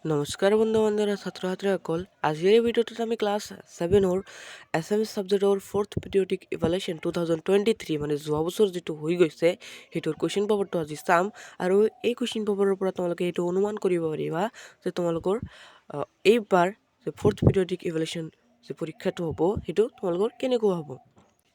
নমস্কাৰ বন্ধু বান্ধৱীৰা ছাত্ৰ ছাত্ৰীসকল আজিৰ এই ভিডিঅ'টোত আমি ক্লাছ 7ৰ এছএমএছ ছাবজেক্টৰ ফ'ৰ্থ পিৰিয়ডিক ইভালুৱেশ্যন 2023 মানে যোৱা বছৰ যিটো হৈ গৈছে সেইটোৰ কুৱেশ্যন পেপাৰটো আজি চাম আৰু এই কুৱেশ্যন পেপাৰৰ পৰা তোমালোকে এইটো অনুমান কৰিব পাৰিবা যে তোমালোকৰ এইবাৰ যে ফ'ৰ্থ পিৰিয়ডিক ইভালুৱেশ্যন যে পৰীক্ষাটো হ'ব সেইটো তোমালোকৰ কেনেকুৱা হ'ব।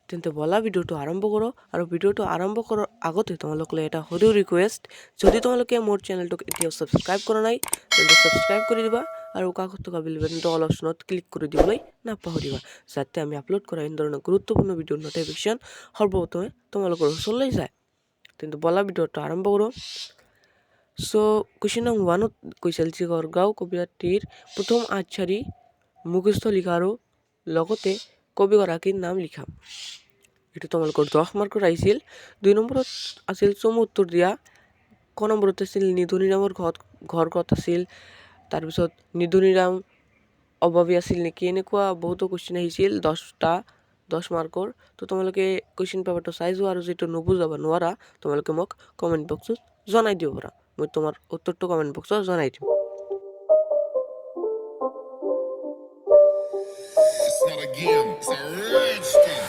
তেন্তে বলা ভিডিঅ'টো আৰম্ভ কৰোঁ আৰু ভিডিঅ'টো আৰম্ভ কৰাৰ আগতে তোমালোকলৈ এটা সৰু ৰিকুৱেষ্ট, যদি তোমালোকে মোৰ চেনেলটোক এতিয়াও ছাবস্ক্ৰাইব কৰা নাই তেন্তে ছাবস্ক্ৰাইব কৰি দিবা আৰু কাষত থকা বেল বাটনটো অল অপশ্যনত ক্লিক কৰি দিবলৈ নাপাহৰিবা, যাতে আমি আপলোড কৰা এনেধৰণৰ গুৰুত্বপূৰ্ণ ভিডিঅ'ৰ নটিফিকেশ্যন সৰ্বপ্ৰথমে তোমালোকৰ ওচৰলৈ যায়। তেন্তে বলা ভিডিঅ'টো আৰম্ভ কৰোঁ। কুৱেশ্যন নং 1ত কৈছিল যে গড়গাঁও কবিতাটিৰ প্ৰথম 8 শাৰী মুখস্থ লিখা আৰু লগতে কবিগৰাকীৰ নাম লিখা। এইটো তোমালোকৰ 10 মাৰ্কৰ আহিছিল। 2 নম্বৰত আছিল চমু উত্তৰ দিয়া। ক নম্বৰত আছিল নিধুনীৰামৰ ঘৰ ক'ত আছিল, তাৰপিছত নিধুনীৰাম অভাৱী আছিল নেকি, এনেকুৱা বহুতো কুৱেশ্যন আহিছিল 10 মাৰ্কৰ। তো তোমালোকে কুৱেশ্যন পেপাৰটো চাই যোৱা আৰু যিটো নুবুজাব নোৱাৰা তোমালোকে মোক কমেণ্ট বক্সত জনাই দিব পাৰা, মই তোমাৰ উত্তৰটো কমেণ্ট বক্সত জনাই দিম। It's not a game, it's a rich thing.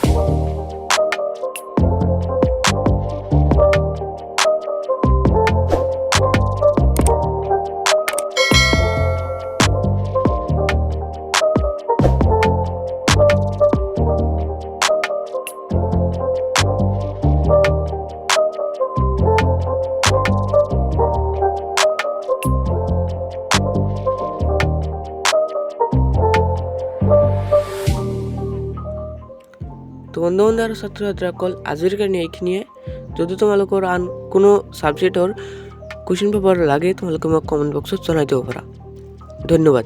তো বন্ধু আৰু ছাত্ৰ ছাত্ৰীসকল আজিৰ কাৰণে এইখিনিয়ে। যদি তোমালোকৰ আন কোনো ছাবজেক্টৰ কুৱেশ্যন পেপাৰ লাগে তোমালোকে মোক কমেণ্ট বক্সত জনাই দিব পাৰা। ধন্যবাদ।